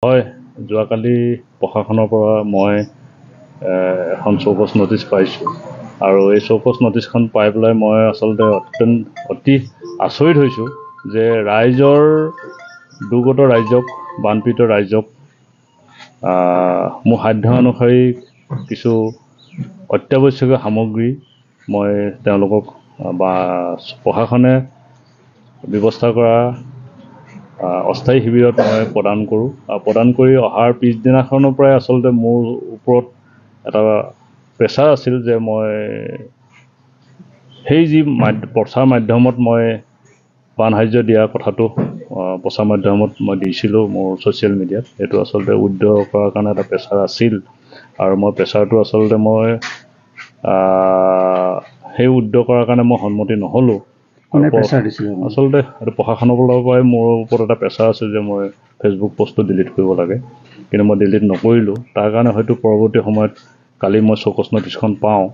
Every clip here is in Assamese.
হয়, যোৱাকালি প্ৰশাসনৰ পৰা মই এখন চৌকছ ন'টিছ পাইছোঁ আৰু এই চৌকছ ন'টিছখন পাই পেলাই মই আচলতে অতি আচৰিত হৈছোঁ যে ৰাইজৰ দুৰ্গত ৰাইজক বানপীড়িত ৰাইজক মোৰ সাধ্য অনুসৰি কিছু অত্যাৱশ্যকীয় সামগ্ৰী মই তেওঁলোকক বা প্ৰশাসনে ব্যৱস্থা কৰা অস্থায়ী শিবিৰত মই প্ৰদান কৰোঁ আৰু প্ৰদান কৰি অহাৰ পিছদিনাখনৰ পৰাই আচলতে মোৰ ওপৰত এটা প্ৰেছাৰ আছিল যে মই সেই যি প্ৰচাৰ মাধ্যমত মই বান সাহাৰ্য দিয়া কথাটো প্ৰচাৰ মাধ্যমত মই দিছিলোঁ মোৰ ছ'চিয়েল মিডিয়াত সেইটো আচলতে উইথড্ৰ কৰাৰ কাৰণে এটা প্ৰেছাৰ আছিল আৰু মই প্ৰেছাৰটো আচলতে মই সেই উইথড্ৰ কৰাৰ কাৰণে মই সন্মতি নহ'লোঁ। আচলতে এইটো প্ৰশাসনৰ ফালৰ পৰাই মোৰ ওপৰত এটা প্ৰেছাৰ আছিল যে মই ফেচবুক পষ্টটো ডিলিট কৰিব লাগে, কিন্তু মই ডিলিট নকৰিলোঁ। তাৰ কাৰণে হয়তো পৰৱৰ্তী সময়ত কালি মই চৌকছ ন'টিছখন পাওঁ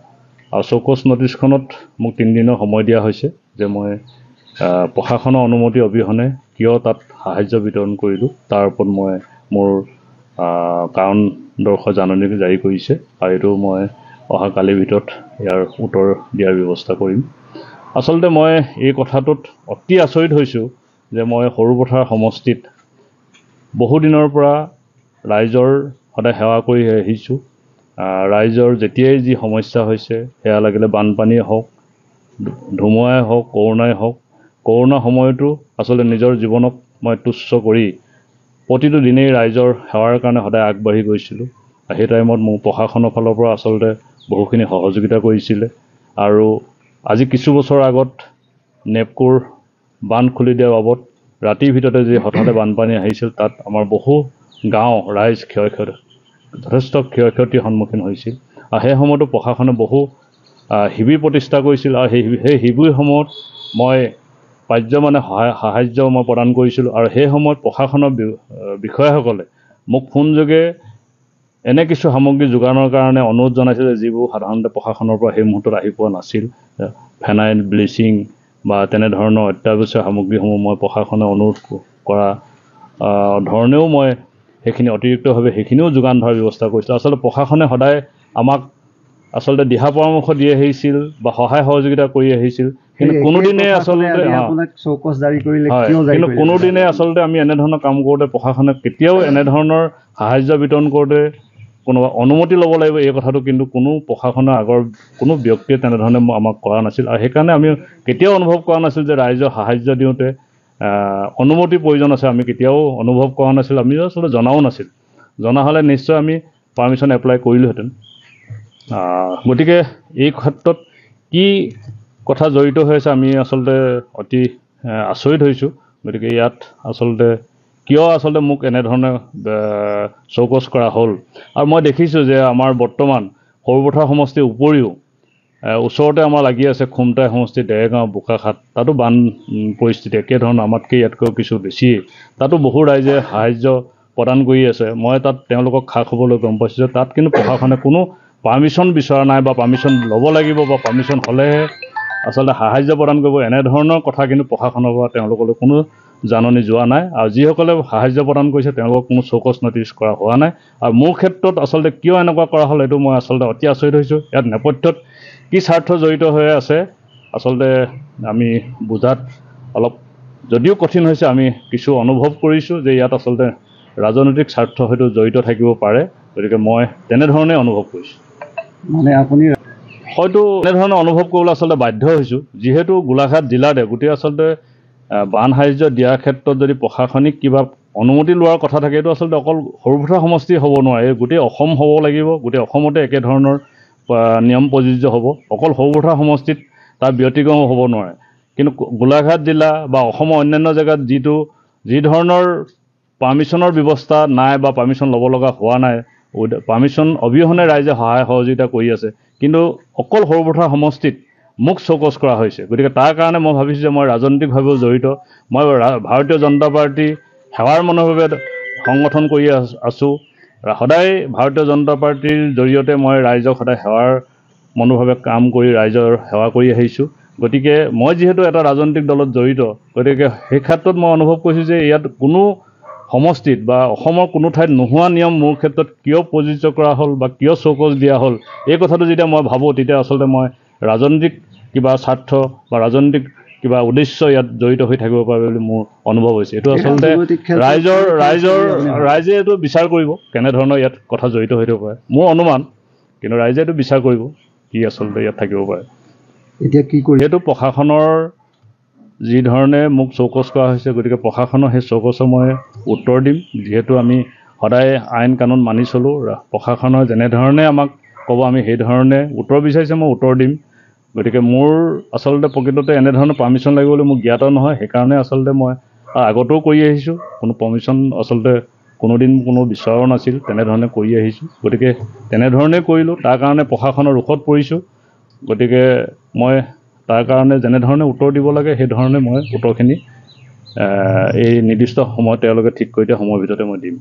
আৰু চৌকছ ন'টিছখনত মোক 3 দিনৰ সময় দিয়া হৈছে যে মই প্ৰশাসনৰ অনুমতি অবিহনে কিয় তাত সাহাৰ্য বিতৰণ কৰিলোঁ তাৰ ওপৰত মই মোৰ কাৰণদৰ্শ জাননী জাৰি কৰিছে আৰু এইটো মই অহা কালিৰ ভিতৰত ইয়াৰ উত্তৰ দিয়াৰ ব্যৱস্থা কৰিম। আচলতে মই এই কথাটোত অতি আচৰিত হৈছোঁ যে মই সৰুপথাৰ সমষ্টিত বহুদিনৰ পৰা ৰাইজৰ সদায় সেৱা কৰি আহিছোঁ। ৰাইজৰ যেতিয়াই যি সমস্যা হৈছে সেয়া লাগিলে বানপানীয়ে হওক, ধুমুহাই হওক, কৰোণাই হওক, কৰোণা সময়তো আচলতে নিজৰ জীৱনক মই তুচ্ছ কৰি প্ৰতিটো দিনেই ৰাইজৰ সেৱাৰ কাৰণে সদায় আগবাঢ়ি গৈছিলোঁ। সেই টাইমত মোৰ প্ৰশাসনৰ ফালৰ পৰা আচলতে বহুখিনি সহযোগিতা কৰিছিলে আৰু আজি কিছু বছৰ আগত নেপকোৰ বান্ধ খুলি দিয়াৰ বাবদ ৰাতিৰ ভিতৰতে যি হঠাতে বানপানী আহিছিল তাত আমাৰ বহু গাঁও ৰাইজ যথেষ্ট ক্ষয় ক্ষতিৰ সন্মুখীন হৈছিল আৰু সেই সময়তো প্ৰশাসনে বহু শিবিৰ প্ৰতিষ্ঠা কৰিছিল আৰু সেই শিবিৰসমূহত মই পাৰ্যমানে সাহাৰ্য মই প্ৰদান কৰিছিলোঁ আৰু সেই সময়ত প্ৰশাসনৰ বিষয়াসকলে মোক ফোনযোগে এনে কিছু সামগ্ৰী যোগানৰ কাৰণে অনুৰোধ জনাইছিল যিবোৰ সাধাৰণতে প্ৰশাসনৰ পৰা সেই মুহূৰ্তত আহি পোৱা নাছিল। ফেনাইল, ব্লিচিং বা তেনেধৰণৰ অত্যাৱশ্যক সামগ্ৰীসমূহ মই প্ৰশাসনে অনুৰোধ কৰা ধৰণেও মই সেইখিনি অতিৰিক্তভাৱে সেইখিনিও যোগান ধৰাৰ ব্যৱস্থা কৰিছিলোঁ। আচলতে প্ৰশাসনে সদায় আমাক আচলতে দিহা পৰামৰ্শ দি আহিছিল বা সহায় সহযোগিতা কৰি আহিছিল, কিন্তু কোনোদিনে আচলতে আমি এনেধৰণৰ কাম কৰোঁতে প্ৰশাসনে কেতিয়াও এনেধৰণৰ সাহাৰ্য বিতৰণ কৰোঁতে কোনোবা অনুমতি ল'ব লাগিব এই কথাটো কিন্তু কোনো প্ৰশাসনৰ আগৰ কোনো ব্যক্তিয়ে তেনেধৰণে আমাক কৰা নাছিল আৰু সেইকাৰণে আমি কেতিয়াও অনুভৱ কৰা নাছিল যে ৰাইজৰ সাহাৰ্য দিওঁতে অনুমতিৰ প্ৰয়োজন আছে। আমি কেতিয়াও অনুভৱ কৰা নাছিল, আমি আচলতে জনাও নাছিল। জনা হ'লে নিশ্চয় আমি পাৰ্মিশ্যন এপ্লাই কৰিলোহেঁতেন। গতিকে এই ক্ষেত্ৰত কি কথা জড়িত হৈ আছে আমি আচলতে অতি আচৰিত হৈছোঁ। গতিকে ইয়াত আচলতে কিয় আচলতে মোক এনেধৰণে চৌকছ কৰা হ'ল আৰু মই দেখিছোঁ যে আমাৰ বৰ্তমান সৰুপথাৰ সমষ্টিৰ উপৰিও ওচৰতে আমাৰ লাগি আছে খুমটাই সমষ্টি, দেৰগাঁও, বোকাখাট, তাতো বান পৰিস্থিতি একেধৰণৰ আমাতকৈ ইয়াতকৈ কিছু বেছিয়ে। তাতো বহু ৰাইজে সাহাৰ্য প্ৰদান কৰি আছে। মই তাত তেওঁলোকক খা খবৰলৈ গম পাইছোঁ যে তাত কিন্তু প্ৰশাসনে কোনো পাৰ্মিশ্যন বিচৰা নাই বা পাৰ্মিশ্যন ল'ব লাগিব বা পাৰ্মিশ্যন হ'লেহে আচলতে সাহাৰ্য প্ৰদান কৰিব, এনেধৰণৰ কথা কিন্তু প্ৰশাসনৰ পৰা তেওঁলোকলৈ কোনো জাননী যোৱা নাই আৰু যিসকলে সাহাৰ্য প্ৰদান কৰিছে তেওঁলোকক কোনো চৌকছ ন'টিছ কৰা হোৱা নাই। আৰু মোৰ ক্ষেত্ৰত আচলতে কিয় এনেকুৱা কৰা হ'ল এইটো মই আচলতে অতি আচৰিত হৈছোঁ। ইয়াত নেপথ্যত কি স্বাৰ্থ জড়িত হৈ আছে আচলতে আমি বুজাত অলপ যদিও কঠিন হৈছে, আমি কিছু অনুভৱ কৰিছোঁ যে ইয়াত আচলতে ৰাজনৈতিক স্বাৰ্থ হয়তো জড়িত থাকিব পাৰে। গতিকে মই তেনেধৰণে অনুভৱ কৰিছোঁ। মানে আপুনি হয়তো এনেধৰণে অনুভৱ কৰিবলৈ আচলতে বাধ্য হৈছোঁ, যিহেতু গোলাঘাট জিলাতে গোটেই আচলতে বান সাহাৰ্য দিয়াৰ ক্ষেত্ৰত যদি প্ৰশাসনিক কিবা অনুমতি লোৱাৰ কথা থাকে এইটো আচলতে অকল সৰুপথাৰ সমষ্টি হ'ব নোৱাৰে, গোটেই অসম হ'ব লাগিব। গোটেই অসমতে একেধৰণৰ নিয়ম প্ৰযোজ্য হ'ব, অকল সৰুপথাৰ সমষ্টিত তাৰ ব্যতিক্ৰম হ'ব নোৱাৰে। কিন্তু গোলাঘাট জিলা বা অসমৰ অন্যান্য জেগাত যি ধৰণৰ পাৰ্মিশ্যনৰ ব্যৱস্থা নাই বা পাৰ্মিশ্যন ল'ব লগা হোৱা নাই, পাৰ্মিশ্যন অবিহনে ৰাইজে সহায় সহযোগিতা কৰি আছে, কিন্তু অকল সৰুপথাৰ সমষ্টিত মোক চৌকছ কৰা হৈছে। গতিকে তাৰ কাৰণে মই ভাবিছোঁ যে মই ৰাজনৈতিকভাৱেও জড়িত। মই ভাৰতীয় জনতা পাৰ্টি সেৱাৰ মনোভাৱে সংগঠন কৰি আছোঁ। সদায় ভাৰতীয় জনতা পাৰ্টিৰ জৰিয়তে মই ৰাইজক সদায় সেৱাৰ মনোভাৱে কাম কৰি ৰাইজৰ সেৱা কৰি আহিছোঁ। গতিকে মই যিহেতু এটা ৰাজনৈতিক দলত জড়িত, গতিকে সেই ক্ষেত্ৰত মই অনুভৱ কৰিছোঁ যে ইয়াত কোনো সমষ্টিত বা অসমৰ কোনো ঠাইত নোহোৱা নিয়ম মোৰ ক্ষেত্ৰত কিয় প্ৰযোজ্য কৰা হ'ল বা কিয় চৌকছ দিয়া হ'ল এই কথাটো যেতিয়া মই ভাবোঁ তেতিয়া আচলতে মই ৰাজনৈতিক কিবা স্বাৰ্থ বা ৰাজনৈতিক কিবা উদ্দেশ্য ইয়াত জড়িত হৈ থাকিব পাৰে বুলি মোৰ অনুভৱ হৈছে। এইটো আচলতে ৰাইজে এইটো বিচাৰ কৰিব কেনেধৰণৰ ইয়াত কথা জড়িত হৈ থাকিব পাৰে মোৰ অনুমান, কিন্তু ৰাইজে এইটো বিচাৰ কৰিব কি আচলতে ইয়াত থাকিব পাৰে। এতিয়া কি কৰি এইটো প্ৰশাসনৰ যি ধৰণে মোক চৌকছ কৰা হৈছে, গতিকে প্ৰশাসনৰ সেই চৌকছৰ মই উত্তৰ দিম। যিহেতু আমি সদায় আইন কানুন মানি চলোঁ, প্ৰশাসনৰ যেনেধৰণে আমাক ক'ব আমি সেই ধৰণে উত্তৰ বিচাৰিছে মই উত্তৰ দিম। গতিকে মোৰ আচলতে প্ৰকৃততে এনেধৰণৰ পাৰ্মিশ্যন লাগিব বুলি মোক জ্ঞাত নহয়, সেইকাৰণে আচলতে মই আগতেও কৰি আহিছোঁ, কোনো পাৰ্মিশ্যন আচলতে কোনোদিন কোনো বিচৰাও নাছিল, তেনেধৰণে কৰি আহিছোঁ। গতিকে তেনেধৰণে কৰিলোঁ, তাৰ কাৰণে প্ৰশাসনৰ ৰোষত পৰিছোঁ। গতিকে মই তাৰ কাৰণে যেনেধৰণে উত্তৰ দিব লাগে সেই ধৰণে মই উত্তৰখিনি এই নিৰ্দিষ্ট সময়ত তেওঁলোকে ঠিক কৰি দিয়া সময়ৰ ভিতৰতে মই দিম।